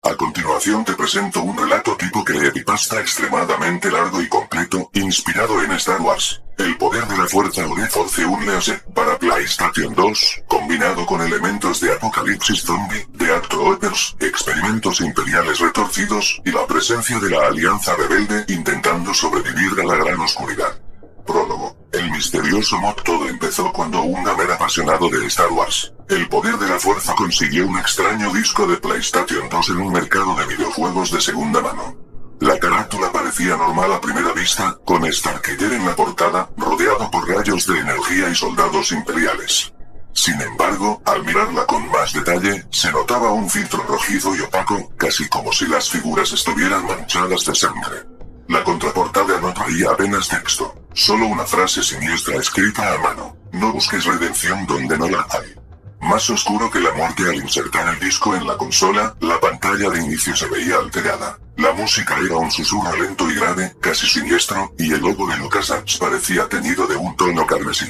A continuación te presento un relato tipo creepypasta extremadamente largo y completo, inspirado en Star Wars. El poder de la fuerza o de Force Unleashed para PlayStation 2, combinado con elementos de apocalipsis zombie, de Actropers, experimentos imperiales retorcidos, y la presencia de la Alianza Rebelde intentando sobrevivir a la gran oscuridad. Prólogo. El misterioso mod. Todo empezó cuando un gamer apasionado de Star Wars, el poder de la fuerza, consiguió un extraño disco de PlayStation 2 en un mercado de videojuegos de segunda mano. La carátula parecía normal a primera vista, con Starkiller en la portada, rodeado por rayos de energía y soldados imperiales. Sin embargo, al mirarla con más detalle, se notaba un filtro rojizo y opaco, casi como si las figuras estuvieran manchadas de sangre. La contraportada no traía apenas texto, solo una frase siniestra escrita a mano: no busques redención donde no la hay. Más oscuro que la muerte. Al insertar el disco en la consola, la pantalla de inicio se veía alterada. La música era un susurro lento y grave, casi siniestro, y el logo de LucasArts parecía teñido de un tono carmesí.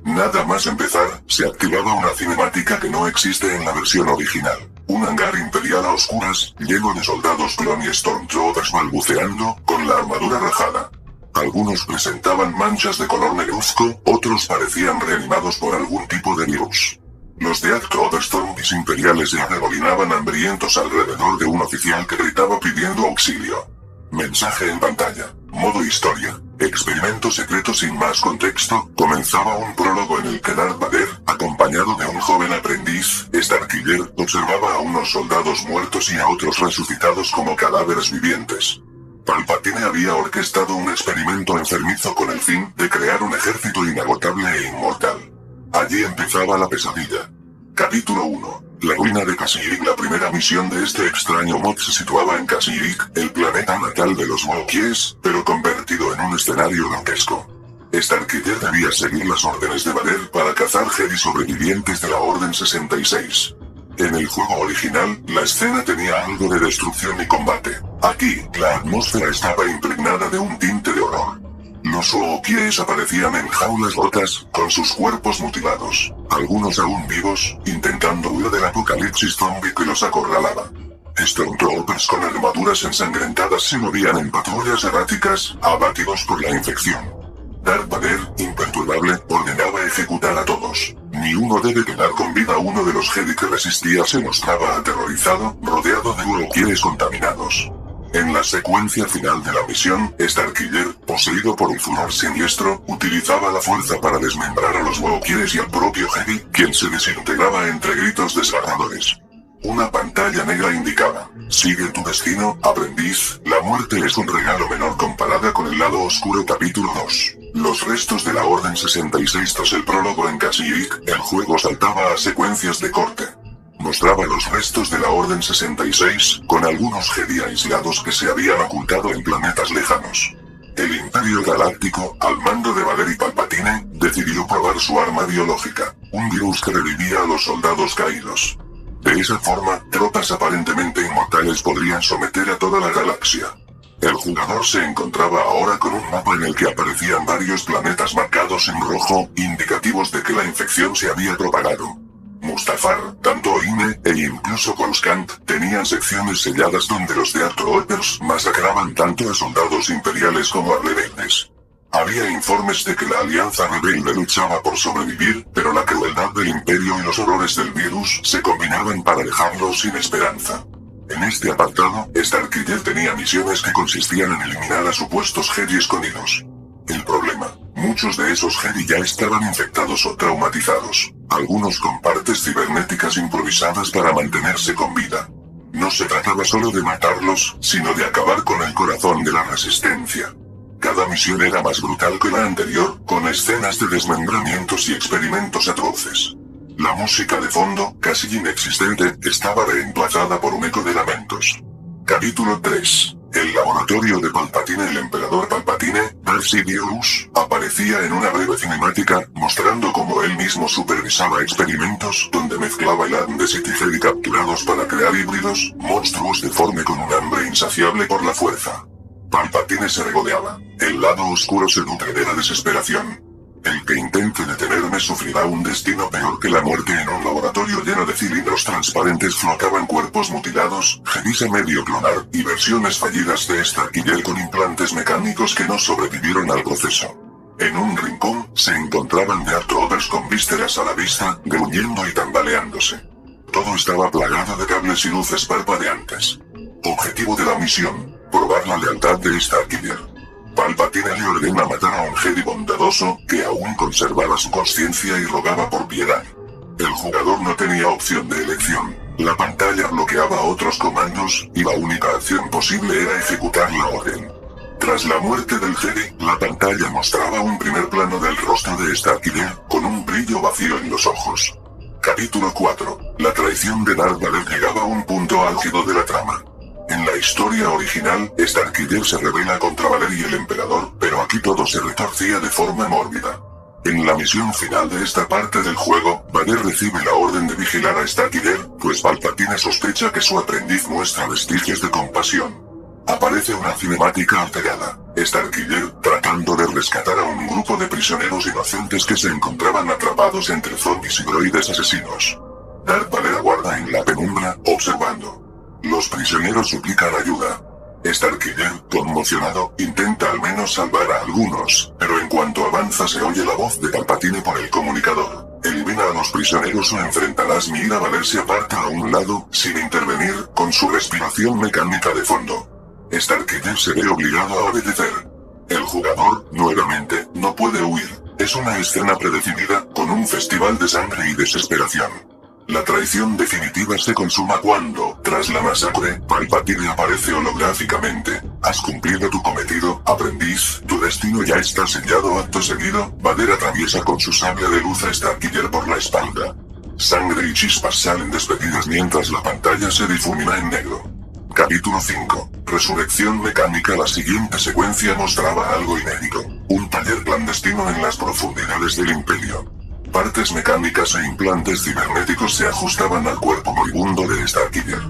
Nada más empezar, se activaba una cinemática que no existe en la versión original. Un hangar imperial a oscuras, lleno de soldados clon y Stormtroopers balbuceando, con la armadura rajada. Algunos presentaban manchas de color negruzco, otros parecían reanimados por algún tipo de virus. Los de Actropers zombies imperiales se arrebolaban hambrientos alrededor de un oficial que gritaba pidiendo auxilio. Mensaje en pantalla. Modo historia. Experimento secreto. Sin más contexto, comenzaba un prólogo en el que Darth Vader, acompañado de un joven aprendiz, Starkiller, observaba a unos soldados muertos y a otros resucitados como cadáveres vivientes. Palpatine había orquestado un experimento enfermizo con el fin de crear un ejército inagotable e inmortal. Allí empezaba la pesadilla. Capítulo 1. La ruina de Kashyyyk. La primera misión de este extraño mod se situaba en Kashyyyk, el planeta natal de los Wookiees, pero convertido en un escenario grotesco. Starkiller debía seguir las órdenes de Vader para cazar Jedi sobrevivientes de la Orden 66. En el juego original, la escena tenía algo de destrucción y combate. Aquí, la atmósfera estaba impregnada de un tinte de horror. Los Wookiees aparecían en jaulas rotas, con sus cuerpos mutilados, algunos aún vivos, intentando huir del apocalipsis zombie que los acorralaba. Stormtroopers con armaduras ensangrentadas se movían en patrullas erráticas, abatidos por la infección. Darth Vader, imperturbable, ordenaba ejecutar a todos. Ni uno debe quedar con vida. Uno de los Jedi que resistía se mostraba aterrorizado, rodeado de Wookiees contaminados. En la secuencia final de la misión, Starkiller, poseído por un furor siniestro, utilizaba la fuerza para desmembrar a los Wookiees y al propio Jedi, quien se desintegraba entre gritos desgarradores. Una pantalla negra indicaba: sigue tu destino, aprendiz, la muerte es un regalo menor comparada con el lado oscuro. Capítulo 2. Los restos de la Orden 66. Tras el prólogo en Kashyyyk, el juego saltaba a secuencias de corte. Mostraba los restos de la Orden 66, con algunos Jedi aislados que se habían ocultado en planetas lejanos. El Imperio Galáctico, al mando de Vader y Palpatine, decidió probar su arma biológica, un virus que revivía a los soldados caídos. De esa forma, tropas aparentemente inmortales podrían someter a toda la galaxia. El jugador se encontraba ahora con un mapa en el que aparecían varios planetas marcados en rojo, indicativos de que la infección se había propagado. Mustafar, Tatooine e incluso Coruscant tenían secciones selladas donde los de Actropers masacraban tanto a soldados imperiales como a rebeldes. Había informes de que la Alianza Rebelde luchaba por sobrevivir, pero la crueldad del Imperio y los horrores del virus se combinaban para dejarlos sin esperanza. En este apartado, Starkiller tenía misiones que consistían en eliminar a supuestos Jedi escondidos. El problema: muchos de esos Jedi ya estaban infectados o traumatizados, algunos con partes cibernéticas improvisadas para mantenerse con vida. No se trataba solo de matarlos, sino de acabar con el corazón de la resistencia. Cada misión era más brutal que la anterior, con escenas de desmembramientos y experimentos atroces. La música de fondo, casi inexistente, estaba reemplazada por un eco de lamentos. Capítulo 3. El laboratorio de Palpatine. El emperador Palpatine, Darth Sidious, aparecía en una breve cinemática, mostrando cómo él mismo supervisaba experimentos donde mezclaba el ADN de Sith y Jedi capturados para crear híbridos, monstruos deforme con un hambre insaciable por la fuerza. Palpatine se regodeaba. El lado oscuro se nutre de la desesperación. El que intente detenerme sufrirá un destino peor que la muerte. En un laboratorio lleno de cilindros transparentes flotaban cuerpos mutilados, jedis a medio clonar, y versiones fallidas de Starkiller con implantes mecánicos que no sobrevivieron al proceso. En un rincón, se encontraban Deathtroopers con vísceras a la vista, gruñendo y tambaleándose. Todo estaba plagado de cables y luces parpadeantes. Objetivo de la misión: probar la lealtad de Starkiller. Palpatine le ordena matar a un Jedi bondadoso, que aún conservaba su conciencia y rogaba por piedad. El jugador no tenía opción de elección. La pantalla bloqueaba otros comandos, y la única acción posible era ejecutar la orden. Tras la muerte del Jedi, la pantalla mostraba un primer plano del rostro de Starkiller, con un brillo vacío en los ojos. Capítulo 4. La traición de Darth Vader llegaba a un punto álgido de la trama. En la historia original, Starkiller se rebela contra Vader y el Emperador, pero aquí todo se retorcía de forma mórbida. En la misión final de esta parte del juego, Vader recibe la orden de vigilar a Starkiller, pues Palpatine sospecha que su aprendiz muestra vestigios de compasión. Aparece una cinemática alterada. Starkiller tratando de rescatar a un grupo de prisioneros inocentes que se encontraban atrapados entre zombies y droides asesinos. Darth Vader aguarda en la penumbra, observando. Los prisioneros suplican ayuda. Starkiller, conmocionado, intenta al menos salvar a algunos, pero en cuanto avanza se oye la voz de Palpatine por el comunicador. Elimina a los prisioneros o enfrentarás mi ira. Vader se aparta a un lado, sin intervenir, con su respiración mecánica de fondo. Starkiller se ve obligado a obedecer. El jugador, nuevamente, no puede huir. Es una escena predefinida, con un festival de sangre y desesperación. La traición definitiva se consuma cuando, tras la masacre, Palpatine aparece holográficamente. Has cumplido tu cometido, aprendiz, tu destino ya está sellado. Acto seguido, Vader atraviesa con su sable de luz a Starkiller por la espalda. Sangre y chispas salen despedidas mientras la pantalla se difumina en negro. Capítulo 5. Resurrección mecánica. La siguiente secuencia mostraba algo inédito. Un taller clandestino en las profundidades del Imperio. Partes mecánicas e implantes cibernéticos se ajustaban al cuerpo moribundo de Starkiller.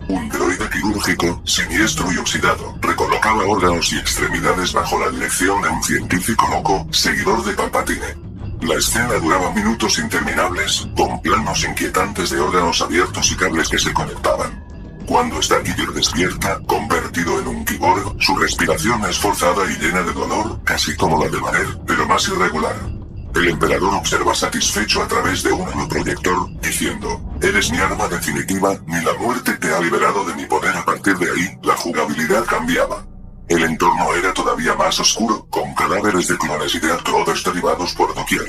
Un droide quirúrgico, siniestro y oxidado, recolocaba órganos y extremidades bajo la dirección de un científico loco, seguidor de Palpatine. La escena duraba minutos interminables, con planos inquietantes de órganos abiertos y cables que se conectaban. Cuando Starkiller despierta, convertido en un cyborg, su respiración es forzada y llena de dolor, casi como la de Vader, pero más irregular. El Emperador observa satisfecho a través de un holoproyector, diciendo, «Eres mi arma definitiva, ni la muerte te ha liberado de mi poder». A partir de ahí, la jugabilidad cambiaba. El entorno era todavía más oscuro, con cadáveres de clones y de Deathtroopers derivados por doquier.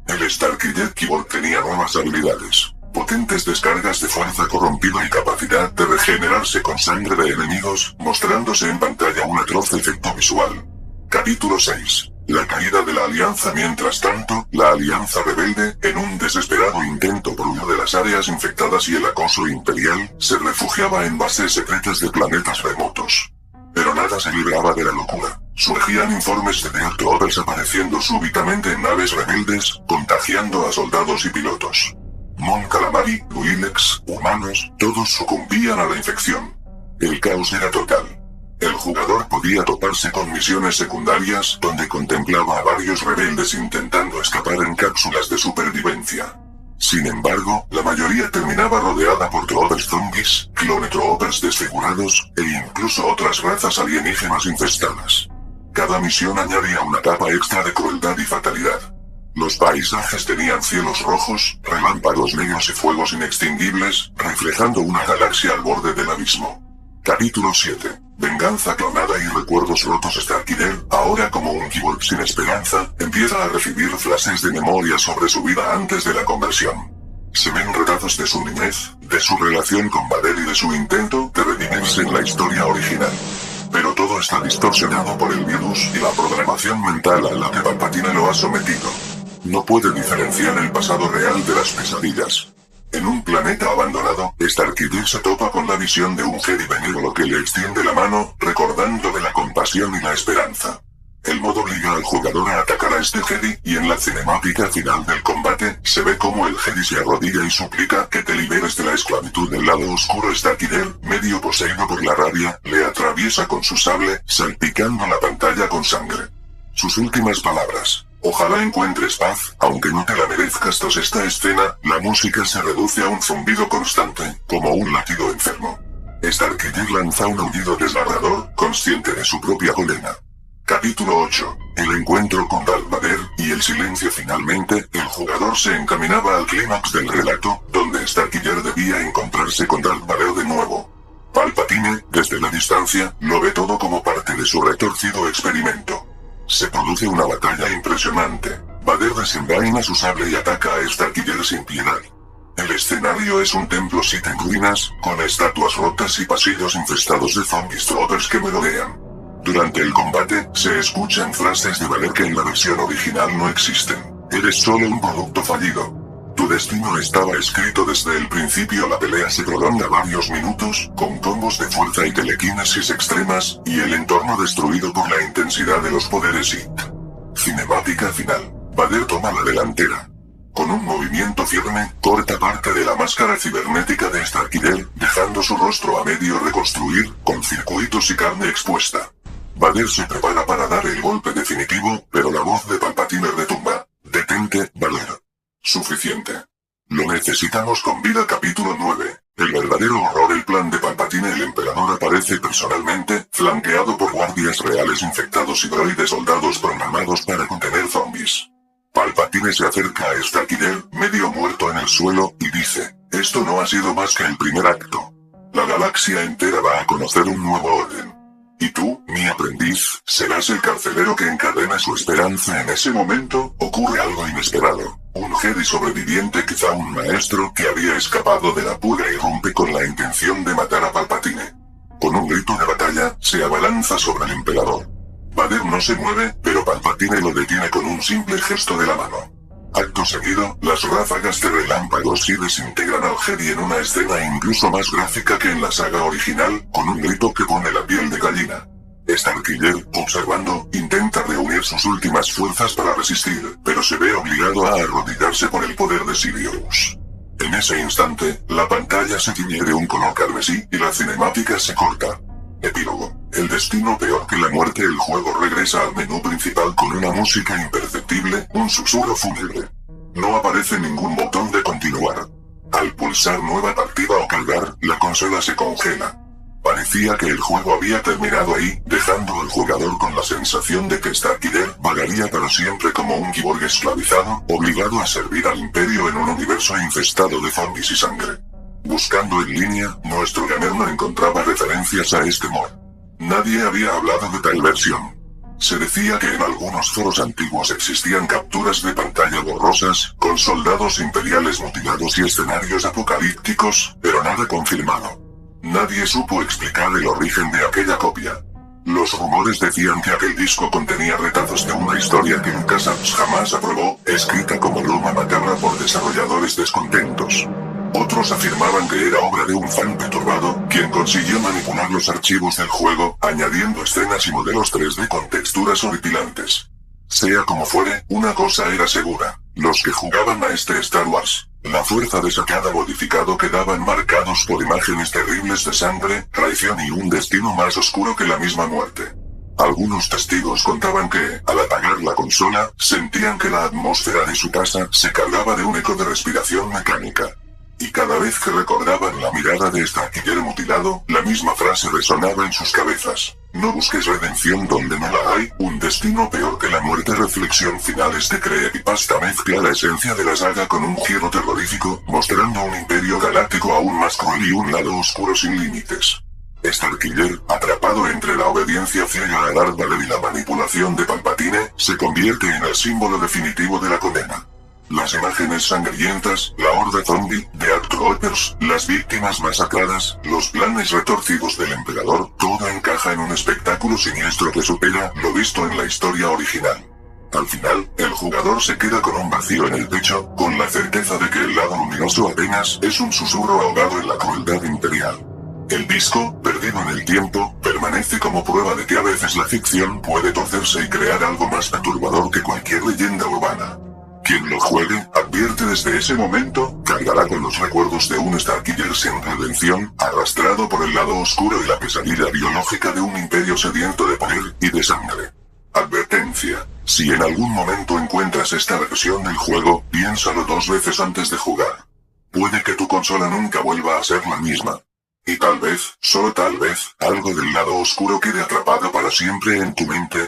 El Starkiller Cyborg tenía nuevas habilidades. Potentes descargas de fuerza corrompida y capacidad de regenerarse con sangre de enemigos, mostrándose en pantalla un atroz efecto visual. Capítulo 6. La caída de la Alianza. Mientras tanto, la Alianza Rebelde, en un desesperado intento por una de las áreas infectadas y el acoso imperial, se refugiaba en bases secretas de planetas remotos. Pero nada se libraba de la locura. Surgían informes de Deathtroopers apareciendo súbitamente en naves rebeldes, contagiando a soldados y pilotos. Mon Calamari, Twi'leks, humanos, todos sucumbían a la infección. El caos era total. El jugador podía toparse con misiones secundarias donde contemplaba a varios rebeldes intentando escapar en cápsulas de supervivencia. Sin embargo, la mayoría terminaba rodeada por troopers zombies, clone troopers desfigurados, e incluso otras razas alienígenas infestadas. Cada misión añadía una capa extra de crueldad y fatalidad. Los paisajes tenían cielos rojos, relámpagos negros y fuegos inextinguibles, reflejando una galaxia al borde del abismo. Capítulo 7. Venganza clonada y recuerdos rotos. Starkiller, ahora como un cyborg sin esperanza, empieza a recibir flashes de memoria sobre su vida antes de la conversión. Se ven retazos de su niñez, de su relación con Vader y de su intento de redimirse en la historia original. Pero todo está distorsionado por el virus y la programación mental a la que Palpatine lo ha sometido. No puede diferenciar el pasado real de las pesadillas. En un planeta abandonado, Starkiller se topa con la visión de un Jedi benévolo que le extiende la mano, recordando de la compasión y la esperanza. El modo obliga al jugador a atacar a este Jedi, y en la cinemática final del combate, se ve como el Jedi se arrodilla y suplica que te liberes de la esclavitud del lado oscuro. Starkiller, medio poseído por la rabia, le atraviesa con su sable, salpicando la pantalla con sangre. Sus últimas palabras. Ojalá encuentres paz, aunque no te la merezcas. Tras esta escena, la música se reduce a un zumbido constante, como un latido enfermo. Starkiller lanza un aullido desgarrador, consciente de su propia condena. Capítulo 8. El encuentro con Darth Vader, y el silencio. Finalmente, el jugador se encaminaba al clímax del relato, donde Starkiller debía encontrarse con Darth Vader de nuevo. Palpatine, desde la distancia, lo ve todo como parte de su retorcido experimento. Se produce una batalla impresionante. Vader desenvaina su sable y ataca a Starkiller sin piedad. El escenario es un templo Sith en ruinas, con estatuas rotas y pasillos infestados de zombies trotters que merodean. Durante el combate, se escuchan frases de Vader que en la versión original no existen. Eres solo un producto fallido. Tu destino estaba escrito desde el principio. La pelea se prolonga varios minutos, con combos de fuerza y telequinesis extremas, y el entorno destruido por la intensidad de los poderes Sith. Cinemática final. Vader toma la delantera. Con un movimiento firme, corta parte de la máscara cibernética de Starkiller, dejando su rostro a medio reconstruir, con circuitos y carne expuesta. Vader se prepara para dar el golpe definitivo, pero la voz de Palpatine retumba. Detente, Vader. Suficiente. Lo necesitamos con vida. Capítulo 9. El verdadero horror. El plan de Palpatine. El emperador aparece personalmente, flanqueado por guardias reales infectados y droides soldados programados para contener zombies. Palpatine se acerca a Starkiller, medio muerto en el suelo, y dice, esto no ha sido más que el primer acto. La galaxia entera va a conocer un nuevo orden. Y tú, mi aprendiz, serás el carcelero que encadena su esperanza. En ese momento, ocurre algo inesperado. Un Jedi sobreviviente, quizá un maestro, que había escapado de la purga, irrumpe con la intención de matar a Palpatine. Con un grito de batalla, se abalanza sobre el emperador. Vader no se mueve, pero Palpatine lo detiene con un simple gesto de la mano. Acto seguido, las ráfagas de relámpagos sí desintegran al Jedi en una escena incluso más gráfica que en la saga original, con un grito que pone la piel de gallina. Starkiller, observando, intenta reunir sus últimas fuerzas para resistir, pero se ve obligado a arrodillarse por el poder de Sidious. En ese instante, la pantalla se tiñe de un color carmesí y la cinemática se corta. Epílogo. El destino peor que la muerte. El juego regresa al menú principal con una música imperceptible, un susurro fúnebre. No aparece ningún botón de continuar. Al pulsar nueva partida o cargar, la consola se congela. Parecía que el juego había terminado ahí, dejando al jugador con la sensación de que Starkiller vagaría para siempre como un cyborg esclavizado, obligado a servir al Imperio en un universo infestado de zombies y sangre. Buscando en línea, nuestro gamer no encontraba referencias a este mod. Nadie había hablado de tal versión. Se decía que en algunos foros antiguos existían capturas de pantalla borrosas, con soldados imperiales mutilados y escenarios apocalípticos, pero nada confirmado. Nadie supo explicar el origen de aquella copia. Los rumores decían que aquel disco contenía retazos de una historia que LucasArts jamás aprobó, escrita como broma macabra por desarrolladores descontentos. Otros afirmaban que era obra de un fan perturbado, quien consiguió manipular los archivos del juego, añadiendo escenas y modelos 3D con texturas horripilantes. Sea como fuere, una cosa era segura: los que jugaban a este Star Wars, la fuerza desacada modificado, quedaban marcados por imágenes terribles de sangre, traición y un destino más oscuro que la misma muerte. Algunos testigos contaban que, al apagar la consola, sentían que la atmósfera de su casa se cargaba de un eco de respiración mecánica. Y cada vez que recordaban la mirada de Starkiller mutilado, la misma frase resonaba en sus cabezas: no busques redención donde no la hay, un destino peor que la muerte. Reflexión final. Este creepypasta mezcla la esencia de la saga con un giro terrorífico, mostrando un imperio galáctico aún más cruel y un lado oscuro sin límites. Starkiller, atrapado entre la obediencia ciega a Darth Vader y la manipulación de Palpatine, se convierte en el símbolo definitivo de la condena. Las imágenes sangrientas, la horda zombie, de Actroopers, las víctimas masacradas, los planes retorcidos del emperador, todo encaja en un espectáculo siniestro que supera lo visto en la historia original. Al final, el jugador se queda con un vacío en el pecho, con la certeza de que el lado luminoso apenas es un susurro ahogado en la crueldad imperial. El disco, perdido en el tiempo, permanece como prueba de que a veces la ficción puede torcerse y crear algo más perturbador que cualquier leyenda urbana. Quien lo juegue, advierte desde ese momento, cargará con los recuerdos de un Starkiller sin redención, arrastrado por el lado oscuro y la pesadilla biológica de un imperio sediento de poder y de sangre. Advertencia: Si en algún momento encuentras esta versión del juego, piénsalo 2 veces antes de jugar. Puede que tu consola nunca vuelva a ser la misma. Y tal vez, solo tal vez, algo del lado oscuro quede atrapado para siempre en tu mente,